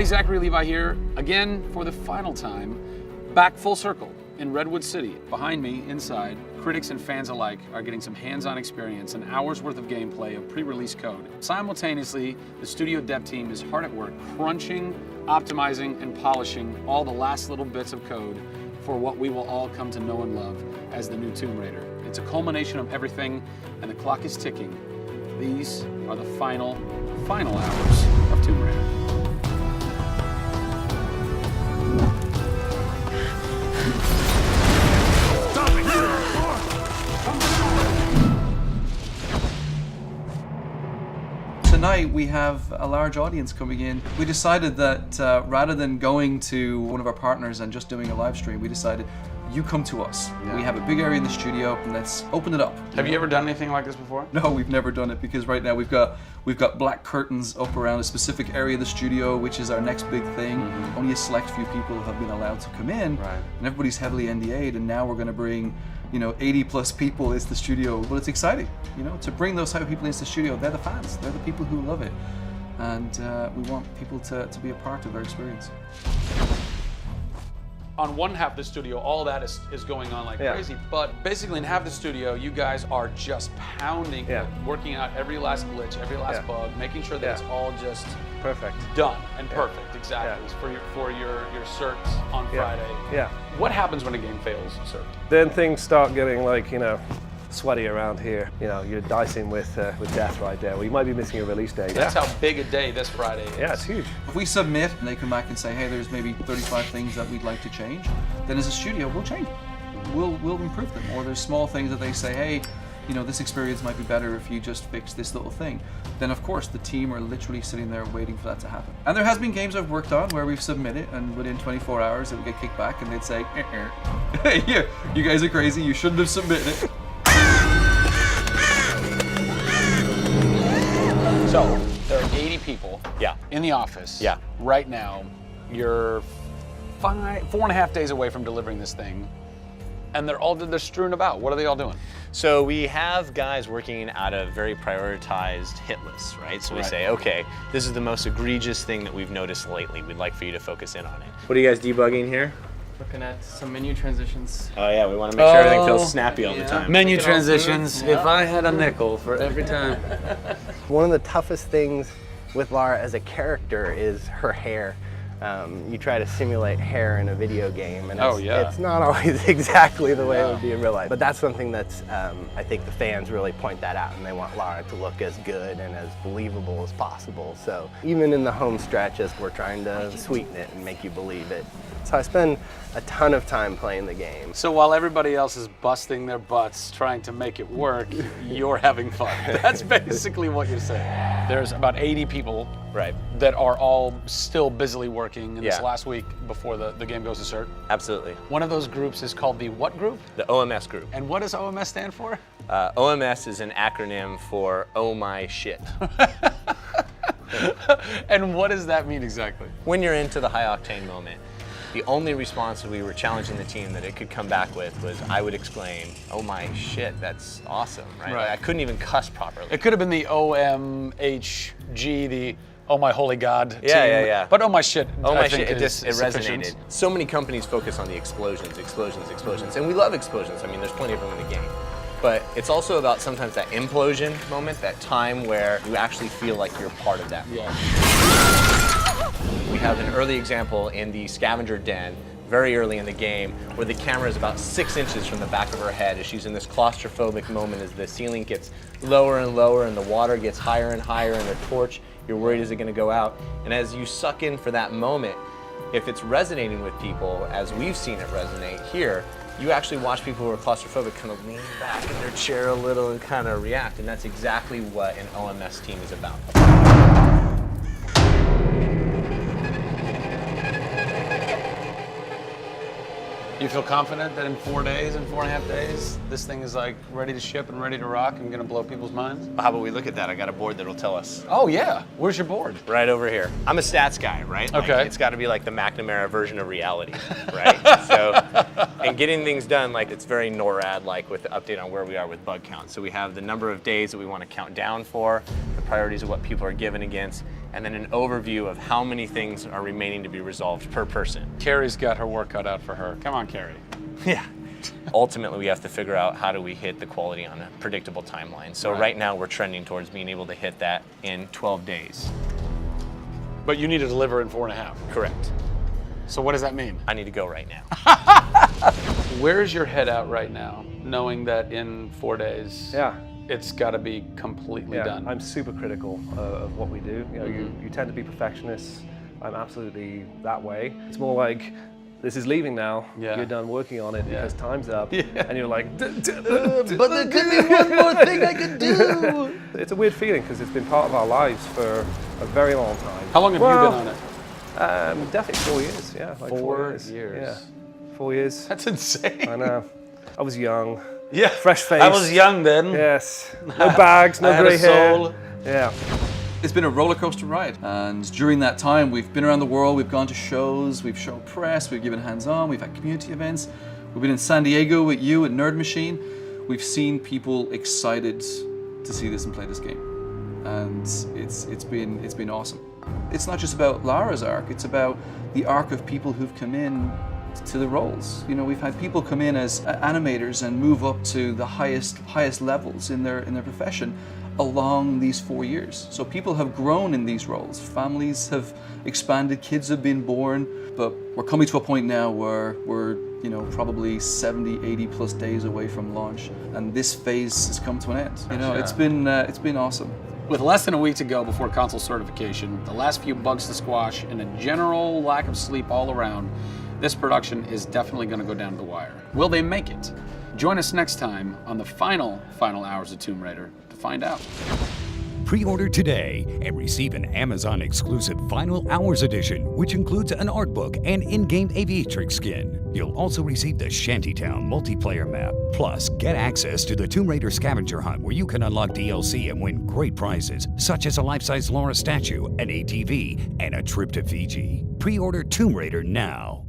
Zachary Levi here, again for the final time, back full circle in Redwood City. Behind me, inside, critics and fans alike are getting some hands-on experience, an hour's worth of gameplay of pre-release code. Simultaneously, the studio dev team is hard at work crunching, optimizing, and polishing all the last little bits of code for what we will all come to know and love as the new Tomb Raider. It's a culmination of everything, and the clock is ticking. These are the final hours of Tomb Raider. Tonight we have a large audience coming in. We decided that rather than going to one of our partners and just doing a live stream, we decided you come to us. Yeah. We have a big area in the studio and let's open it up. Have you ever done anything like this before? No, we've never done it because right now we've got black curtains up around a specific area of the studio, which is our next big thing. Mm-hmm. Only a select few people have been allowed to come in, right. And everybody's heavily NDA'd, and now we're going to bring 80 plus people into the studio. But it's exciting, to bring those type of people into the studio. They're the fans, they're the people who love it, and we want people to be a part of their experience. On one half of the studio, all that is going on like crazy, but basically in half the studio, you guys are just pounding, working out every last glitch, every last bug, making sure that it's all just perfect, done and perfect, exactly, for your certs on Friday. Yeah. What happens when a game fails cert? Then things start getting sweaty around here. You're dicing with death right there. Well, you might be missing a release day. That's how big a day this Friday is. Yeah, it's huge. If we submit and they come back and say, hey, there's maybe 35 things that we'd like to change, then as a studio, we'll change them. We'll improve them. Or there's small things that they say, hey, this experience might be better if you just fix this little thing. Then of course the team are literally sitting there waiting for that to happen. And there has been games I've worked on where we've submitted and within 24 hours it would get kicked back and they'd say, hey, you guys are crazy, you shouldn't have submitted it. So there are 80 people in the office right now. You're 4.5 days away from delivering this thing, and they're strewn about. What are they all doing? So we have guys working out of very prioritized hit lists, right? So we say, okay, this is the most egregious thing that we've noticed lately. We'd like for you to focus in on it. What are you guys debugging here? Looking at some menu transitions. Oh yeah, we want to make sure everything feels snappy all the time. Menu transitions, if I had a nickel for every time. One of the toughest things with Lara as a character is her hair. You try to simulate hair in a video game, and it's not always exactly the way it would be in real life. But that's something that's, I think the fans really point that out, and they want Lara to look as good and as believable as possible. So even in the home stretches, we're trying to sweeten it and make you believe it. So I spend a ton of time playing the game. So while everybody else is busting their butts trying to make it work, you're having fun. That's basically what you're saying. There's about 80 people that are all still busily working in this last week before the game goes to cert. Absolutely. One of those groups is called the what group? The OMS group. And what does OMS stand for? OMS is an acronym for Oh My Shit. And what does that mean exactly? When you're into the high octane moment, the only response that we were challenging the team that it could come back with was, I would exclaim, oh my shit, that's awesome, right? Like, I couldn't even cuss properly. It could have been the OMHG, the oh my holy god team. Yeah. But oh my shit, oh my I think shit, it resonated. sufficient. So many companies focus on the explosions, and we love explosions. I mean, there's plenty of them in the game. But it's also about sometimes that implosion moment, that time where you actually feel like you're part of that. We have an early example in the scavenger den, very early in the game, where the camera is about 6 inches from the back of her head as she's in this claustrophobic moment as the ceiling gets lower and lower and the water gets higher and higher and the torch, you're worried, is it gonna go out? And as you suck in for that moment, if it's resonating with people, as we've seen it resonate here, you actually watch people who are claustrophobic kind of lean back in their chair a little and kind of react, and that's exactly what an OMS team is about. You feel confident that in 4 days, in 4.5 days, this thing is like ready to ship and ready to rock and gonna blow people's minds? Well, how about we look at that? I got a board that'll tell us. Oh yeah, where's your board? Right over here. I'm a stats guy, right? Okay. Like, it's gotta be like the McNamara version of reality, right? So, and getting things done, like it's very NORAD-like with the update on where we are with bug count. So we have the number of days that we wanna count down for, the priorities of what people are given against, and then an overview of how many things are remaining to be resolved per person. Carrie's got her work cut out for her. Come on, Carrie. Yeah. Ultimately, we have to figure out how do we hit the quality on a predictable timeline. So right now we're trending towards being able to hit that in 12 days. But you need to deliver in 4.5. Correct. So what does that mean? I need to go right now. Where's your head at right now, knowing that in 4 days, Yeah. it's got to be completely done? I'm super critical of what we do. You know, you tend to be perfectionists. I'm absolutely that way. It's more like, this is leaving now. Yeah. You're done working on it because time's up. And you're like, But there could be one more thing I could do. It's a weird feeling because it's been part of our lives for a very long time. How long have you been on it? Definitely 4 years. Yeah, like 4 years. years. Yeah, 4 years. That's insane. I know. I was young. Yeah. Fresh face. I was young then. Yes. No bags, no I had grey a hair. soul. Yeah. It's been a roller coaster ride, and during that time we've been around the world, we've gone to shows, we've shown press, we've given hands-on, we've had community events, we've been in San Diego with you at Nerd Machine. We've seen people excited to see this and play this game, and it's been awesome. It's not just about Lara's arc, it's about the arc of people who've come in to the roles. You know, we've had people come in as animators and move up to the highest levels in their profession along these 4 years. So people have grown in these roles. Families have expanded, kids have been born, but we're coming to a point now where we're, you know, probably 70, 80 plus days away from launch, and this phase has come to an end. You know, it's been awesome. With less than a week to go before console certification, the last few bugs to squash, and a general lack of sleep all around, this production is definitely going to go down to the wire. Will they make it? Join us next time on the final hours of Tomb Raider to find out. Pre-order today and receive an Amazon exclusive Final Hours edition, which includes an art book and in-game aviatrix skin. You'll also receive the Shantytown multiplayer map. Plus, get access to the Tomb Raider scavenger hunt, where you can unlock DLC and win great prizes, such as a life-size Laura statue, an ATV, and a trip to Fiji. Pre-order Tomb Raider now.